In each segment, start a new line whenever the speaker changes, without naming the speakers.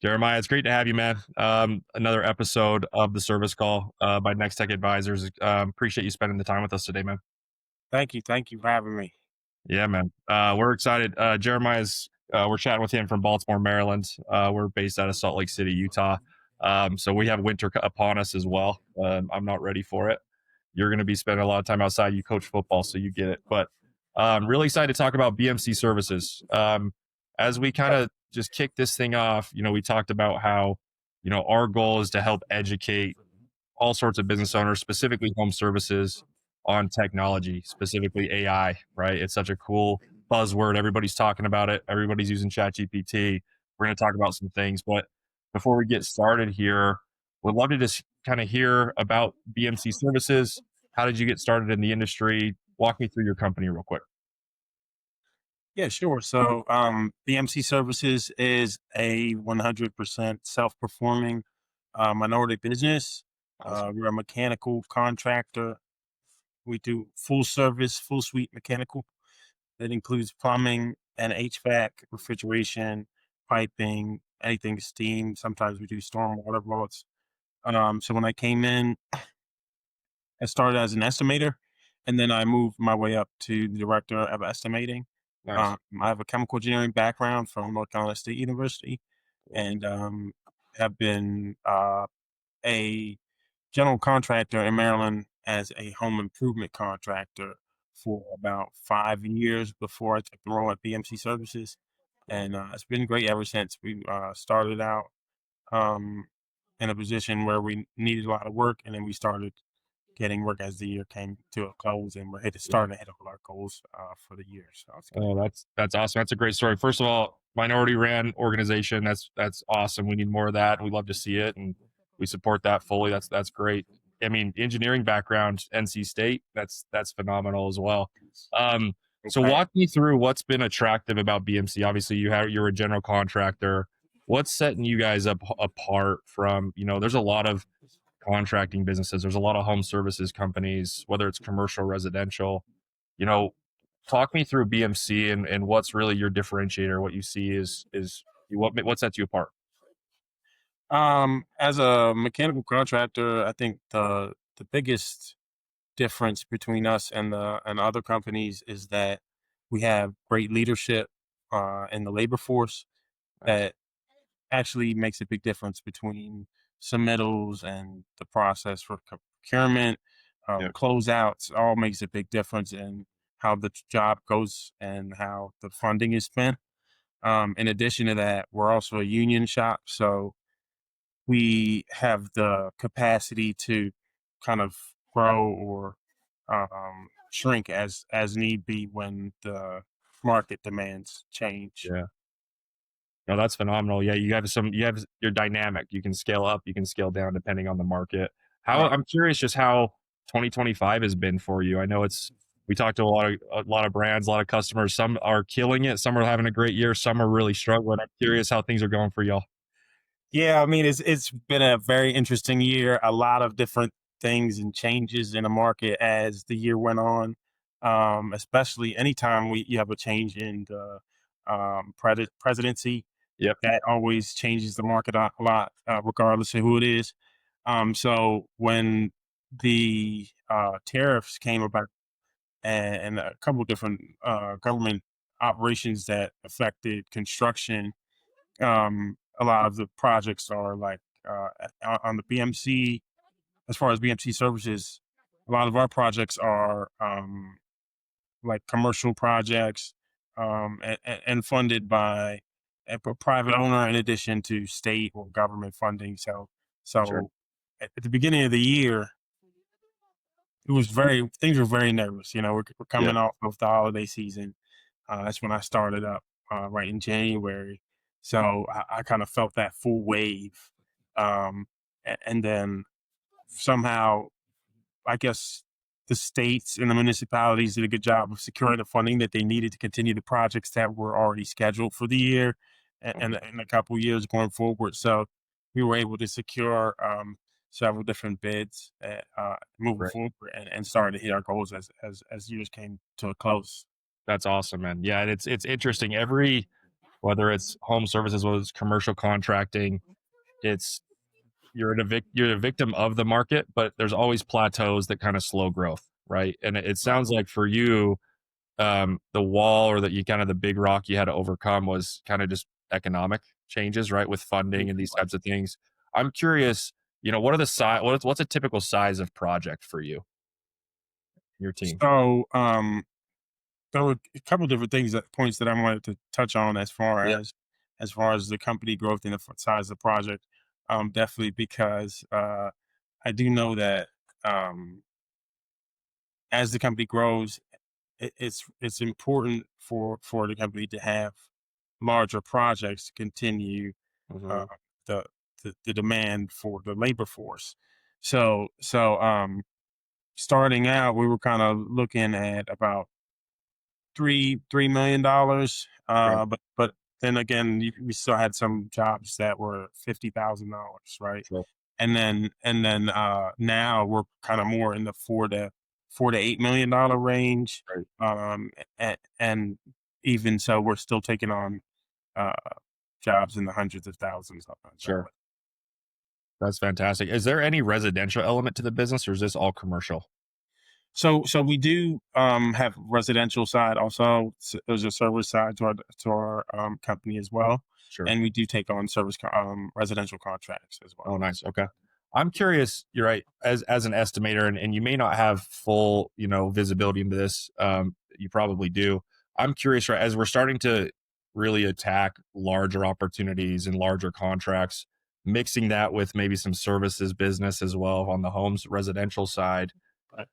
Jeremiah, it's great to have you, man. Another episode of the service call by NexTech Advisors. Appreciate you spending the time with us today, man.
Thank you. Thank you for having me.
Yeah, man. We're excited. Jeremiah's, we're chatting with him from Baltimore, Maryland. We're based out of Salt Lake City, Utah. So we have winter upon us as well. I'm not ready for it. You're going to be spending a lot of time outside. You coach football, so you get it. But really excited to talk about BMC Services. As we kind of just kick this thing off, we talked about how, our goal is to help educate all sorts of business owners, specifically home services, on technology, specifically AI, right? It's such a cool buzzword. Everybody's talking about it. Everybody's using ChatGPT. We're going to talk about some things. But before we get started here, we'd love to just kind of hear about BMC Services. How did you get started in the industry? Walk me through your company real quick.
Yeah, sure. So, BMC Services is a 100% self-performing minority business.
Awesome.
We're a mechanical contractor. We do full service, full suite mechanical. That includes plumbing and HVAC, refrigeration, piping, anything steam. Sometimes we do stormwater vaults. So when I came in, I started as an estimator, and then I moved my way up to the director of estimating.
Nice.
I have a chemical engineering background from North Carolina State University, and have been a general contractor in Maryland as a home improvement contractor for about 5 years before I took the role at BMC Services, and it's been great ever since. We started out um, in a position where we needed a lot of work, and then we started getting work as the year came to a close, and we're starting to hit all our goals for the year. So it's good.
Oh, that's awesome. That's a great story. First of all, minority ran organization. That's awesome. We need more of that. We love to see it, and we support that fully. That's great. I mean, engineering background, NC State. That's phenomenal as well. So
Okay.
walk me through what's been attractive about BMC. Obviously, you're a general contractor. What's setting you guys up apart from There's a lot of contracting businesses. There's a lot of home services companies, whether it's commercial, residential. You know, talk me through BMC and what's really your differentiator. What you see is what sets you apart.
As a mechanical contractor, I think the biggest difference between us and the and other companies is that we have great leadership in the labor force
Nice.
that actually makes a big difference between submittals and the process for procurement,
Yeah,
closeouts. All makes a big difference in how the job goes and how the funding is spent. In addition to that, we're also a union shop, so we have the capacity to kind of grow or shrink as need be when the market demands change.
yeah. No, that's phenomenal. Yeah, you have your dynamic. You can scale up, you can scale down depending on the market. How
Right.
I'm curious just how 2025 has been for you. I know we talked to a lot of brands, a lot of customers. Some are killing it, some are having a great year, some are really struggling. I'm curious how things are going for y'all.
Yeah, I mean it's been a very interesting year. A lot of different things and changes in the market as the year went on. Especially anytime you have a change in the presidency,
Yep.
that always changes the market a lot, regardless of who it is. So when the tariffs came about and a couple of different government operations that affected construction, a lot of the projects are like on the BMC, as far as BMC services, a lot of our projects are like commercial projects and funded by a private owner in addition to state or government funding. So,
Sure.
so at the beginning of the year, it was things were very nervous. We're
Yep.
coming off of the holiday season. That's when I started up right in January. So I kind of felt that full wave. And then somehow, I guess the states and the municipalities did a good job of securing the funding that they needed to continue the projects that were already scheduled for the year and,
Nice.
and a couple years going forward. So we were able to secure several different bids moving
Great.
forward and started to hit our goals as years came to a close.
That's awesome, man. Yeah, and it's interesting. Every whether it's home services, whether it's commercial contracting, it's you're a victim of the market, but there's always plateaus that kind of slow growth, right? And it
Right.
sounds like for you, the wall or that you kind of the big rock you had to overcome was kind of just economic changes, right? With funding and these types of things. I'm curious, what are the size? What's a typical size of project for you, your team?
So, there were a couple different things that points that I wanted to touch on
Yeah.
as far as the company growth and the size of the project. Definitely because I do know that as the company grows, it's important for the company to have larger projects to continue uh,
Hmm.
the, the demand for the labor force. So starting out, we were kind of looking at about $3 million.
Right.
But then again, we still had some jobs that were $50,000, right?
Sure.
And then now we're kind of more in the $4 to $8 million range.
Right.
And even so, we're still taking on uh, jobs in the hundreds of thousands of
Sure.
dollars.
That's fantastic. Is there any residential element to the business, or is this all commercial?
So we do have residential side also. There's a service side to our company as well,
Sure.
and we do take on residential contracts as
Oh,
well.
nice. Okay. I'm curious, you're right, as an estimator, and you may not have full, visibility into this. You probably do. I'm curious, right, as we're starting to really attack larger opportunities and larger contracts, mixing that with maybe some services business as well on the homes residential side.
Right.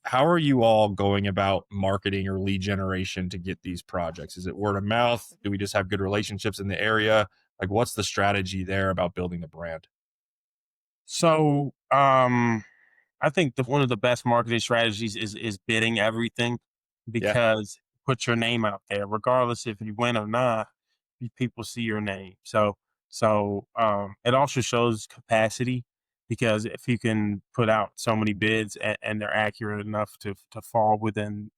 How are you all going about marketing or lead generation to get these projects? Is it word of mouth? Do we just have good relationships in the area? Like, what's the strategy there about building the brand?
So I think one of the best marketing strategies is bidding everything,
Yeah.
because put your name out there, regardless if you win or not. People see your name. So it also shows capacity, because if you can put out so many bids and they're accurate enough to fall within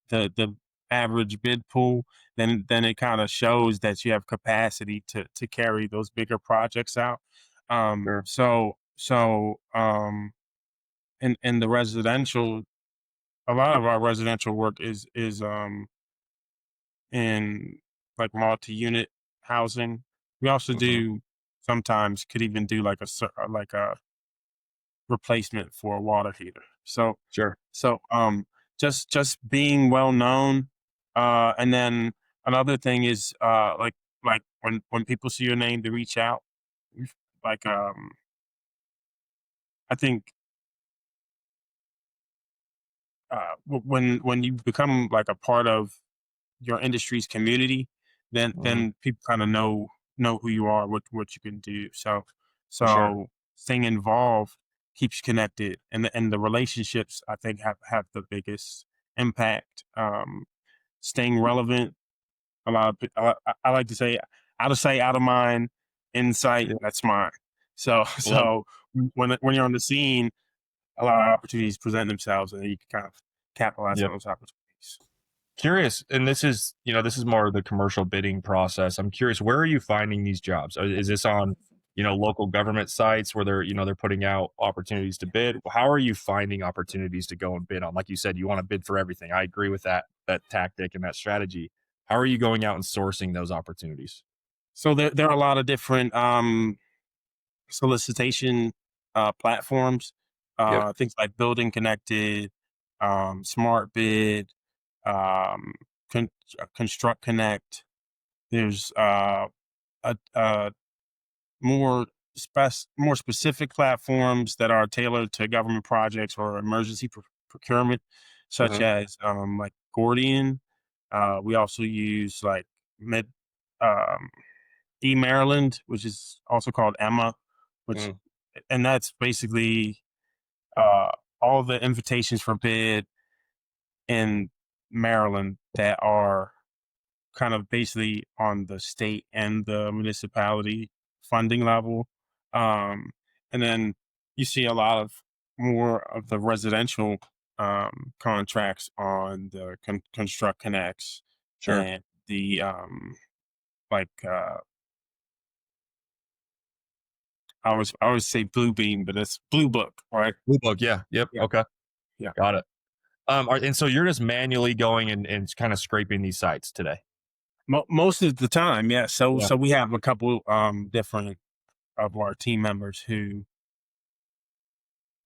the average bid pool, then it kind of shows that you have capacity to carry those bigger projects out.
Sure.
In the residential, a lot of our residential work is in like multi-unit housing. We also
Mhm.
do sometimes could even do like like a replacement for a water heater.
Sure.
So just being well known, and then another thing is like when people see your name, to reach out. Like I think when you become like a part of your industry's community,
Mhm.
then people kind of know who you are, what you can do. So
For sure.
so staying involved keeps you connected, and the relationships, I think, have the biggest impact. Staying relevant. A lot of I like to say, out of sight, out of mind, in sight.
Yeah.
That's mine. So
Love
so when you're on the scene, a lot of opportunities present themselves, and you can kind of capitalize
Yep.
on those opportunities.
Curious, and this is more of the commercial bidding process. I'm curious, where are you finding these jobs? Is this on, local government sites where they're putting out opportunities to bid? How are you finding opportunities to go and bid on? Like you said, you want to bid for everything. I agree with that tactic and that strategy. How are you going out and sourcing those opportunities?
So there are a lot of different solicitation platforms,
Yep.
things like Building Connected, Smart Bid, um, Construct Connect. There's a more specific platforms that are tailored to government projects or emergency procurement, such
Hmm.
as like Gordian. We also use like Mid um, Maryland, which is also called Emma, which
Hmm.
and that's basically uh, all the invitations for bid in Maryland that are kind of basically on the state and the municipality funding level. Um, and then you see a lot of more of the residential contracts on the Construct Connects
Sure.
and the like I always say Blue Beam, but it's Blue Book, right?
Blue Book, yeah, yep,
Yeah,
okay,
yeah.
got it. And so you're just manually going and kind of scraping these sites today?
Most of the time, yeah. So
Yeah,
we have a couple different of our team members who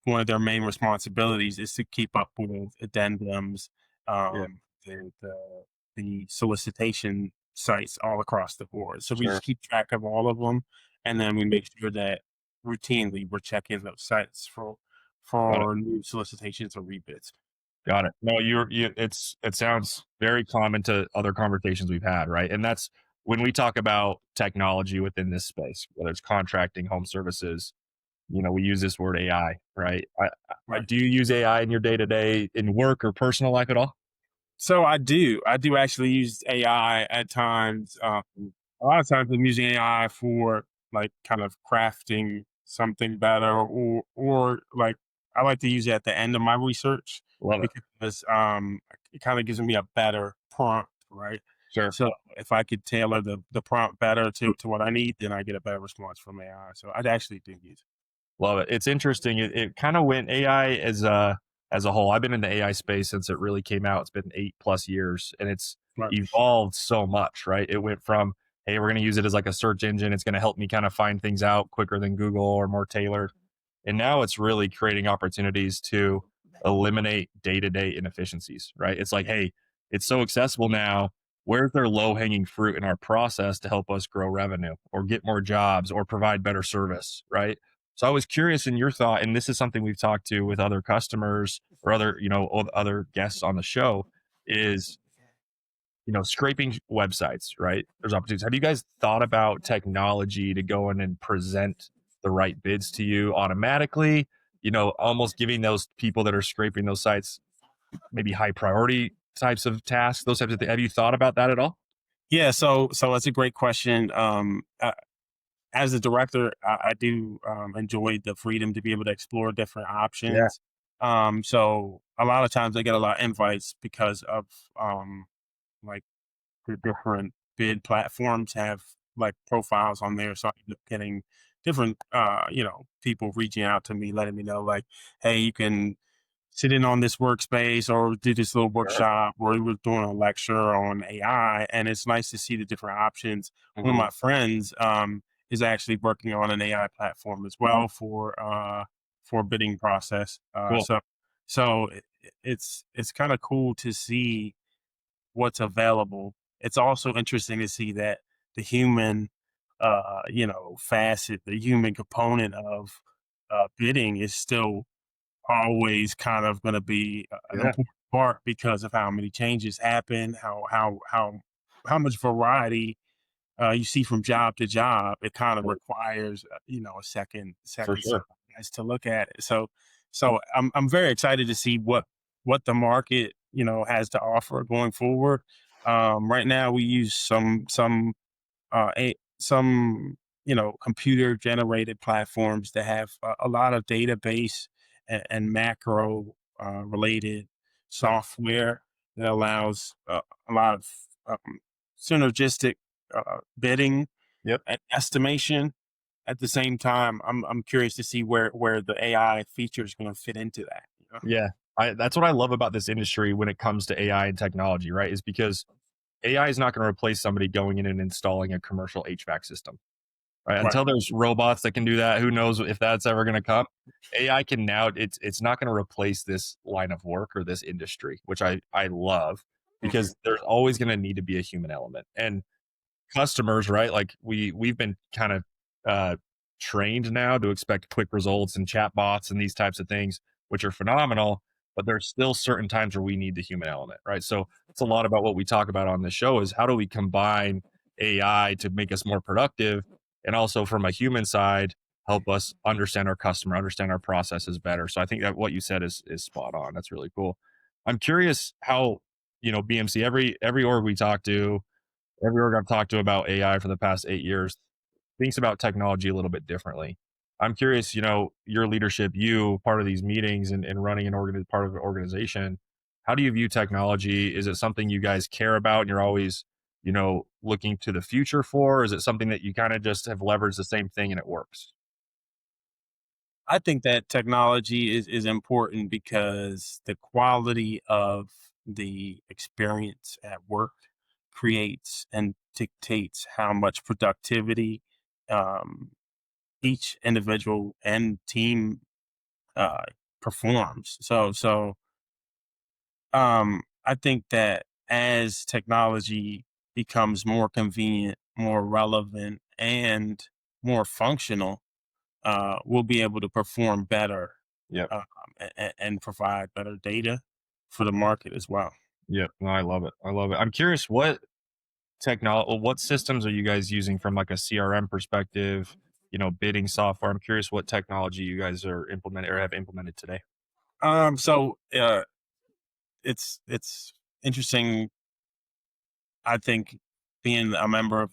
one of their main responsibilities is to keep up with addendums,
yeah,
the solicitation sites all across the board. So we
sure,
just keep track of all of them, and then we make sure that routinely we're checking those sites
got it.
for new solicitations or rebids.
Got it. No, it sounds very common to other conversations we've had, right? And that's when we talk about technology within this space, whether it's contracting, home services, we use this word AI, right?
Right.
Do you use AI in your day to day in work or personal life at all?
So I do actually use AI at times. A lot of times I'm using AI for like kind of crafting something better, or like I like to use it at the end of my research
Love it.
because it kind of gives me a better prompt, right?
Sure.
So if I could tailor the prompt better to what I need, then I get a better response from AI. So I'd actually do use
Love it. It's interesting. It kind of went AI as a whole. I've been in the AI space since it really came out. It's been 8+ years, and it's
it. Right.
evolved so much. Right? It went from, hey, we're going to use it as like a search engine. It's going to help me kind of find things out quicker than Google or more tailored. And now it's really creating opportunities to eliminate day to day inefficiencies. Right? It's like, hey, it's so accessible now. Where's there low hanging fruit in our process to help us grow revenue or get more jobs or provide better service? Right? So I was curious in your thought, and this is something we've talked to with other customers or other, other guests on the show is, scraping websites, right? There's opportunities. Have you guys thought about technology to go in and present the right bids to you automatically? Almost giving those people that are scraping those sites maybe high priority types of tasks, those types of things. Have you thought about that at all?
Yeah. So that's a great question. As a director, I do enjoy the freedom to be able to explore different
Yeah,
options. So a lot of times I get a lot of invites because of like the different bid platforms have like profiles on there. So I end up getting different, people reaching out to me, letting me know like, hey, you can sit in on this workspace or do this little
sure.
workshop where we were doing a lecture on AI. And it's nice to see the different options. One of
Mhm.
my friends is actually working on an AI platform as well for bidding process.
Cool.
It's kind of cool to see what's available. It's also interesting to see that the human, facet, the human component of bidding is still always kind of going to be an
Yeah.
important part because of how many changes happen, how much variety you see from job to job. It kind of requires a
For
second set
sure.
of eyes to look at it. So I'm very excited to see what the market has to offer going forward. Right now we use some computer generated platforms that have a lot of database and macro related software that allows a lot of synergistic bidding
Yep.
and estimation. At the same time, I'm curious to see where the AI feature is going to fit into that.
Yeah. That's what I love about this industry when it comes to AI and technology, right? Is because AI is not going to replace somebody going in and installing a commercial HVAC system, right?
Right.
Until there's robots that can do that, who knows if that's ever going to come? AI can now. It's not going to replace this line of work or this industry, which I love
Mhm.
because there's always going to need to be a human element. And customers, right? Like we've been kind of uh, trained now to expect quick results and chatbots and these types of things, which are phenomenal. But there's still certain times where we need the human element, right? So it's a lot about what we talk about on the show is how do we combine AI to make us more productive, and also from a human side help us understand our customer, understand our processes better. So I think that what you said is spot on. That's really cool. I'm curious how BMC every org we talk to, every org I've talked to about AI for the past 8 years thinks about technology a little bit differently. I'm curious, your leadership, you part of these meetings and running part of an organization. How do you view technology? Is it something you guys care about and you're always, looking to the future for? Or is it something that you kind of just have leveraged the same thing and it works?
I think that technology is important because the quality of the experience at work creates and dictates how much productivity um, each individual and team uh, performs. I think that as technology becomes more convenient, more relevant, and more functional, we'll be able to perform better
Yep.
and provide better data for the market as well.
Yep. No, I love it. I love it. I'm curious, what systems are you guys using from like a CRM perspective, bidding software? I'm curious what technology you guys are implementing or have implemented today.
It's interesting. I think being a member of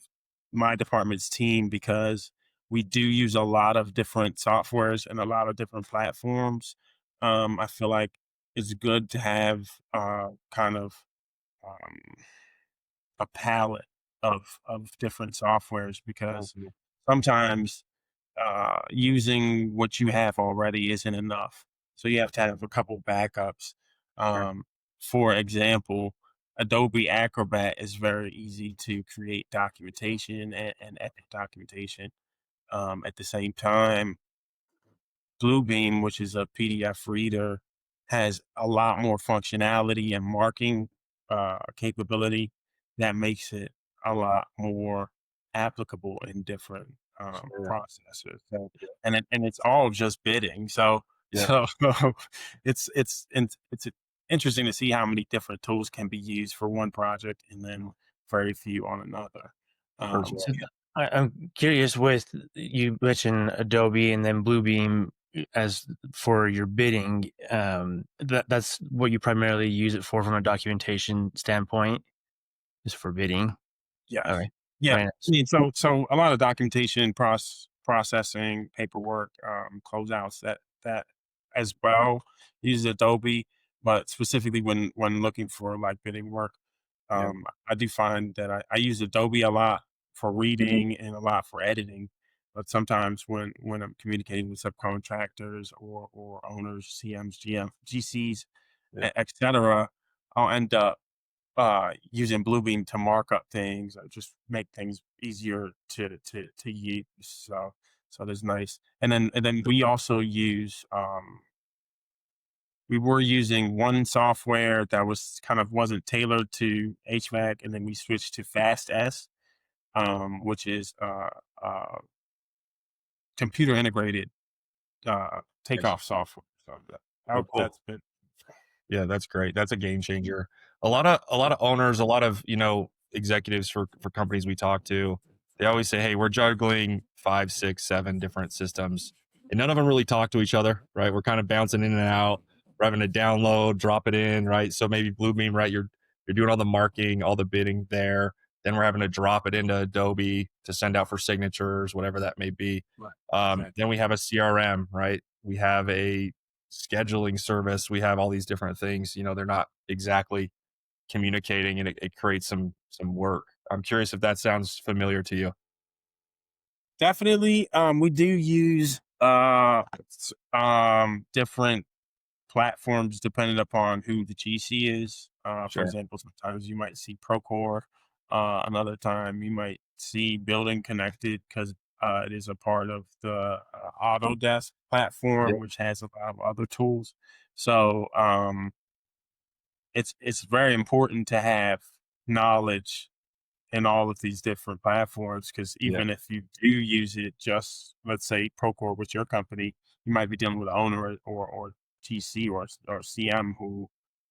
my department's team because we do use a lot of different softwares and a lot of different platforms. I feel like it's good to have kind of um, a palette of different softwares because
Awesome.
sometimes using what you have already isn't enough. So you have to have a couple backups.
Sure.
Um, for example, Adobe Acrobat is very easy to create documentation and edit documentation. At the same time, Bluebeam, which is a PDF reader, has a lot more functionality and marking capability that makes it a lot more applicable in different
Sure.
processes. So,
Yeah.
and it's all just bidding. So
Yeah.
so it's interesting to see how many different tools can be used for one project and then very few on another.
For
Um,
sure.
I'm curious with you mentioned Adobe and then Bluebeam as for your bidding. That's what you primarily use it for from a documentation standpoint, is for bidding.
Yes.
All right.
Yeah.
Very
I
nice.
mean, so a lot of documentation, processing, paperwork, closeouts that as well uses Adobe, but specifically when looking for like bidding work,
Yeah.
I do find that I use Adobe a lot for reading and a lot for editing. But sometimes when I'm communicating with subcontractors or owners, CMs, GCs,
Yeah.
etc., I'll end up using Bluebeam to mark up things or just make things easier to use. So that's nice. And then we also use we were using one software that was kind of wasn't tailored to HVAC, and then we switched to Fast S, which is computer integrated
Nice.
takeoff software. So
Oh, cool.
that's been
Yeah, that's great. That's a game changer. A lot of owners, a lot of, executives for companies we talk to, they always say, "Hey, we're juggling 5, 6, 7 different systems, and none of them really talk to each other, right? We're kind of bouncing in and out. We're having to download, drop it in, right? So maybe Bluebeam, right? You're doing all the marking, all the bidding there. Then we're having to drop it into Adobe to send out for signatures, whatever that may be.
right.
Then we have a CRM, right? We have a scheduling service. We have all these different things. They're not exactly communicating, and it creates some work. I'm curious if that sounds familiar to you.
Definitely. We do use different platforms depending upon who the GC is. For
Sure.
example, sometimes you might see Procore. Another time you might see Building Connected because it is a part of the Autodesk
Yeah.
platform, which has a lot of other tools. So it's very important to have knowledge in all of these different platforms because
Yeah.
even if you do use it, just let's say Procore with your company, you might be dealing with an owner or GC or CM who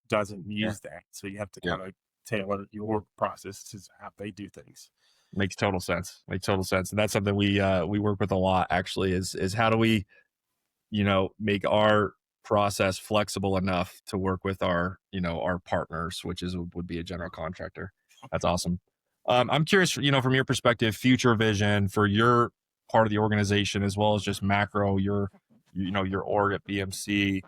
doesn't
Yeah.
use that. So you have to
Yeah.
kind of tailor your process to how they do things.
Makes total sense. Makes total sense. And that's something we work with a lot actually is how do we, make our process flexible enough to work with our partners, which would be a general contractor. That's awesome. I'm curious, from your perspective, future vision for your part of the organization, as well as just macro, your org at BMC,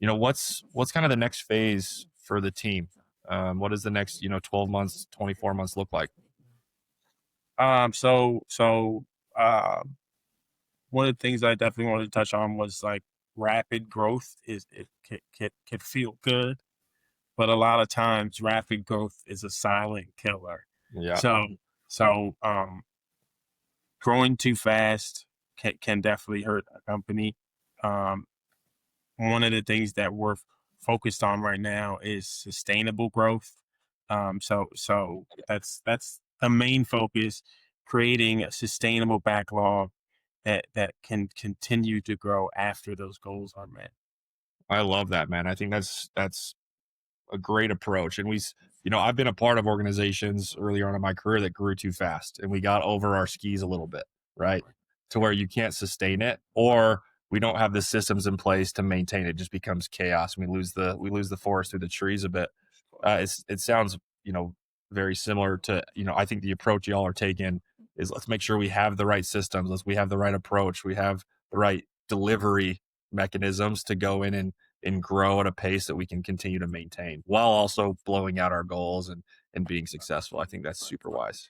what's kind of the next phase for the team? What does the next, 12 months, 24 months look like?
So one of the things I definitely wanted to touch on was like rapid growth is it can feel good, but a lot of times rapid growth is a silent killer.
Yeah,
So growing too fast can definitely hurt a company. Um, One of the things that we're focused on right now is sustainable growth. So that's the main focus, creating a sustainable backlog that can continue to grow after those goals are met.
I love that, man. I think that's a great approach. And I've been a part of organizations earlier on in my career that grew too fast and we got over our skis a little bit, right? To where you can't sustain it, or we don't have the systems in place to maintain it. It just becomes chaos. And we lose the forest through the trees a bit. It sounds, very similar to, I think the approach y'all are taking is let's make sure we have the right systems. We have the right approach. We have the right delivery mechanisms to go in and grow at a pace that we can continue to maintain while also blowing out our goals and being successful. I think that's super wise.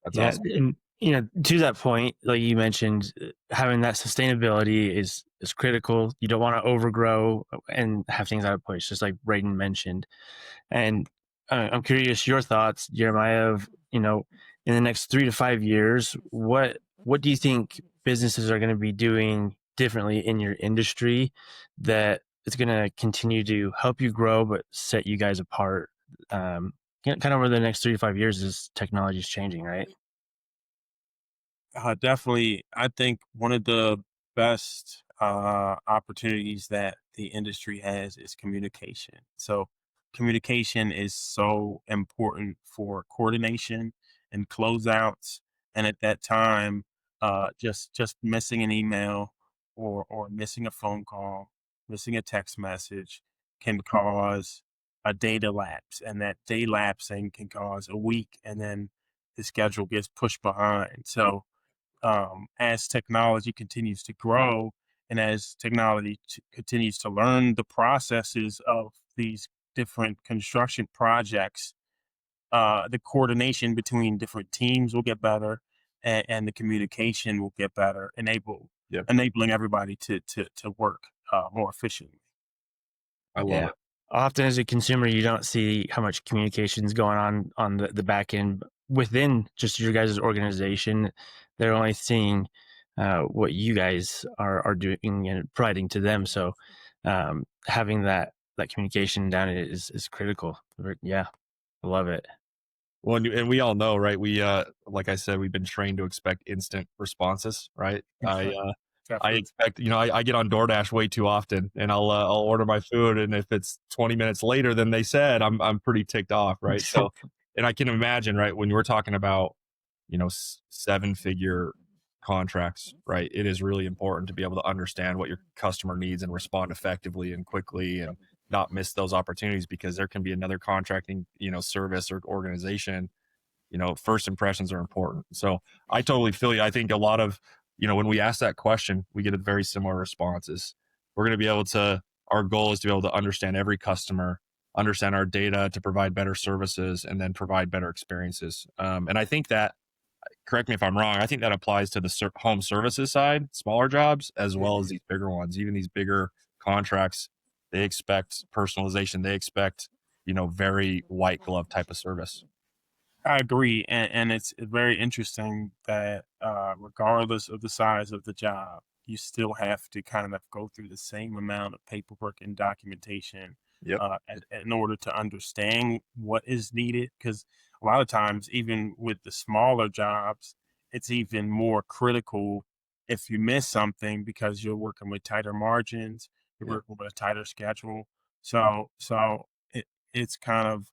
That's
Yeah,
awesome.
and to that point, like you mentioned, having that sustainability is critical. You don't want to overgrow and have things out of place, just like Brayden mentioned. And I'm curious your thoughts, Jeremiah, of in the next 3 to 5 years, what do you think businesses are going to be doing differently in your industry that is going to continue to help you grow but set you guys apart? Kind of over the next 3 to 5 years as technology is changing, right?
Definitely, I think one of the best opportunities that the industry has is communication. So, communication is so important for coordination and closeouts. And at that time, just missing an email or missing a phone call, missing a text message can cause a data lapse, and that day lapsing can cause a week, and then the schedule gets pushed behind. So as technology continues to grow and as technology continues to learn the processes of these different construction projects, the coordination between different teams will get better, and the communication will get better,
Yep.
enabling everybody to work more efficiently.
I love
Yeah.
it.
Often as a consumer, you don't see how much communication is going on the back end within just your guys' organization. They're only seeing what you guys are doing and providing to them. So having that communication down is critical. Yeah, I love it.
Well, and we all know, right? Like I said, we've been trained to expect instant responses, right? I
Definitely.
expect, I get on DoorDash way too often, and I'll order my food, and if it's 20 minutes later than they said, I'm pretty ticked off, right? So, and I can imagine, right, when we're talking about, 7-figure contracts, right? It is really important to be able to understand what your customer needs and respond effectively and quickly and not miss those opportunities, because there can be another contracting, service or organization. First impressions are important. So I totally feel you. I think a lot of, when we ask that question, we get a very similar responses. We're going to be able to, our goal is to be able to understand every customer, understand our data to provide better services, and then provide better experiences. And I think that, correct me if I'm wrong, I think that applies to the home services side, smaller jobs, as well as these bigger ones. Even these bigger contracts, they expect personalization. They expect, very white glove type of service.
I agree, and it's very interesting that regardless of the size of the job, you still have to kind of go through the same amount of paperwork and documentation
Yep.
in order to understand what is needed. Because a lot of times, even with the smaller jobs, it's even more critical if you miss something because you're working with tighter margins, you're
Yep.
working with a tighter schedule. So it's kind of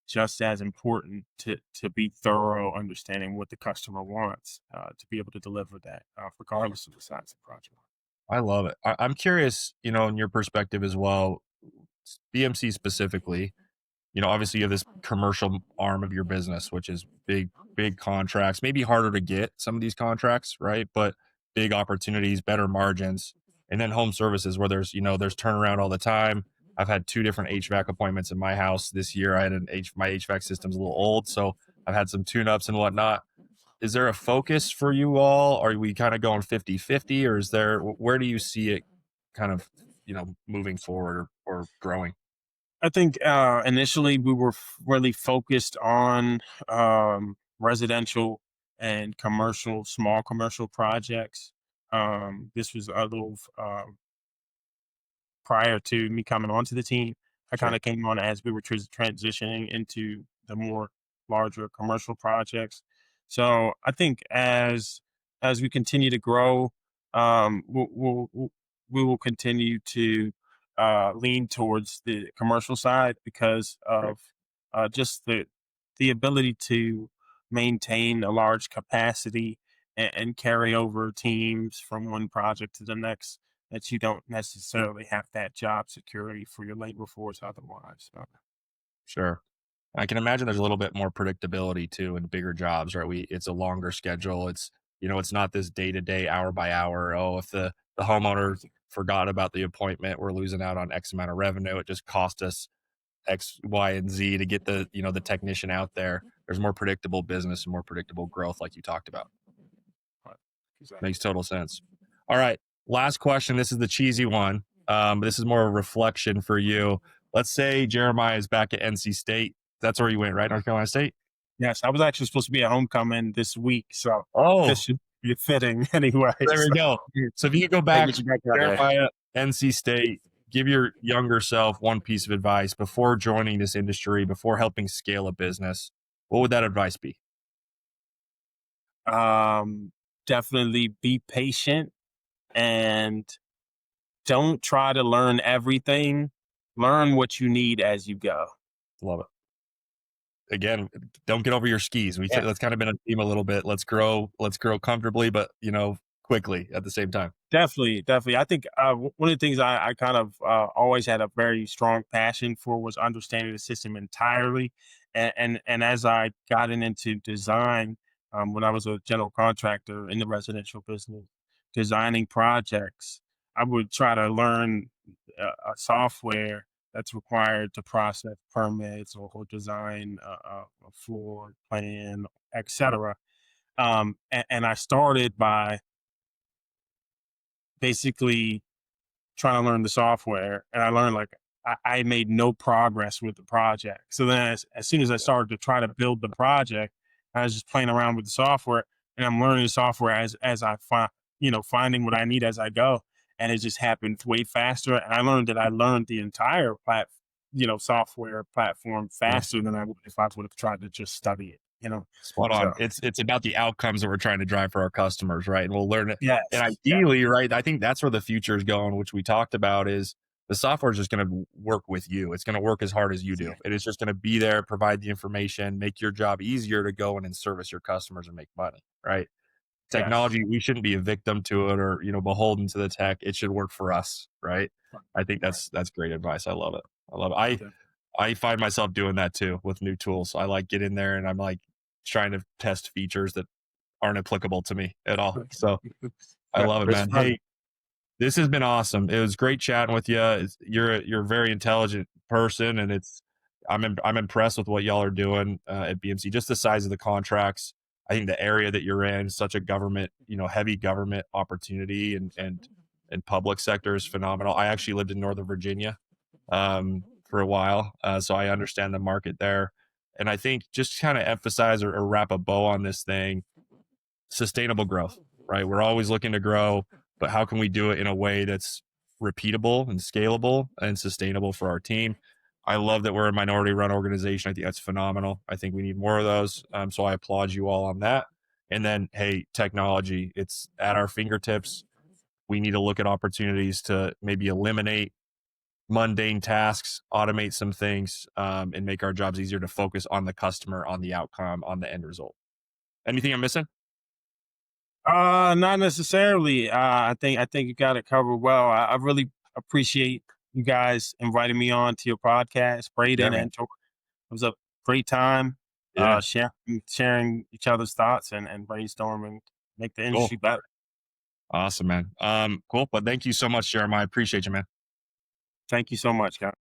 just as important to be thorough, understanding what the customer wants, to be able to deliver that, regardless of the size of the project.
I love it. I'm curious, in your perspective as well, BMC specifically, obviously you have this commercial arm of your business, which is big contracts, maybe harder to get some of these contracts, right? But big opportunities, better margins. And then home services where there's turnaround all the time. I've had 2 different HVAC appointments in my house this year. My HVAC system's a little old, so I've had some tune-ups and whatnot. Is there a focus for you all? Are we kind of going 50-50, or is there, where do you see it kind of, moving forward or growing?
I think initially we were really focused on residential and commercial, small commercial projects. This was a little prior to me coming onto the team. I
Sure.
kind of came on as we were transitioning into the more larger commercial projects. So I think as we continue to grow, we will continue to lean towards the commercial side because of just the ability to maintain a large capacity and carry over teams from one project to the next, that you don't necessarily have that job security for your labor force otherwise. So,
Sure. I can imagine there's a little bit more predictability too in bigger jobs, right? It's a longer schedule. It's not this day to day, hour by hour. Oh, if the homeowner forgot about the appointment, we're losing out on X amount of revenue. It just cost us X, Y, and Z to get the technician out there. There's more predictable business and more predictable growth, like you talked about.
exactly.
Makes total sense. All right. Last question. This is the cheesy one. This is more a reflection for you. Let's say Jeremiah is back at NC State. That's where you went, right? North Carolina State?
Yes, I was actually supposed to be at homecoming this week, so
Oh,
this should be fitting anyway.
there we go. So if you could go
Hey,
back,
get you back out there.
Jeremiah, NC State, give your younger self one piece of advice before joining this industry, before helping scale a business. What would that advice be?
Definitely be patient and don't try to learn everything. Learn what you need as you go.
Love it. Again, don't get over your skis.
Yeah.
That's kind of been a theme a little bit. Let's grow comfortably, but quickly at the same time.
Definitely. I think one of the things I kind of always had a very strong passion for was understanding the system entirely. And as I gotten into design, when I was a general contractor in the residential business, designing projects, I would try to learn a software that's required to process permits or design a floor plan, etc. And I started by basically trying to learn the software, and I learned like I made no progress with the project. So then as soon as I started to try to build the project, I was just playing around with the software, and I'm learning the software as I find, finding what I need as I go. And it just happened way faster. And I learned the entire software platform faster than I would if I would have tried to just study it.
Spot on.
So,
It's about the outcomes that we're trying to drive for our customers, right? And we'll learn it.
yes.
And ideally, right, I think that's where the future is going, which we talked about, is the software is just going to work with you. It's going to work as hard as you do. It is just going to be there, provide the information, make your job easier to go in and service your customers and make money, right? Technology, we shouldn't be a victim to it or, beholden to the tech. It should work for us, right? I think that's great advice. I love it. I find myself doing that too with new tools. I like get in there and I'm like trying to test features that aren't applicable to me at all. So I love it, man. Hey, this has been awesome. It was great chatting with you. You're a very intelligent person, and I'm impressed with what y'all are doing at BMC. Just the size of the contracts. I think the area that you're in, such a government, heavy government opportunity and public sector is phenomenal. I actually lived in Northern Virginia for a while, so I understand the market there. And I think just kind of emphasize or wrap a bow on this thing, sustainable growth, right? We're always looking to grow, but how can we do it in a way that's repeatable and scalable and sustainable for our team? I love that we're a minority run organization. I think that's phenomenal. I think we need more of those. So I applaud you all on that. And then, hey, technology, it's at our fingertips. We need to look at opportunities to maybe eliminate mundane tasks, automate some things, and make our jobs easier to focus on the customer, on the outcome, on the end result. Anything I'm missing?
Not necessarily. I think you got it covered well. I really appreciate you guys inviting me on to your podcast, Brayden and Tor. It was a great time sharing each other's thoughts and brainstorming, make the industry better.
Awesome, man. Cool. But thank you so much, Jeremiah. I appreciate you, man.
Thank you so much, guys.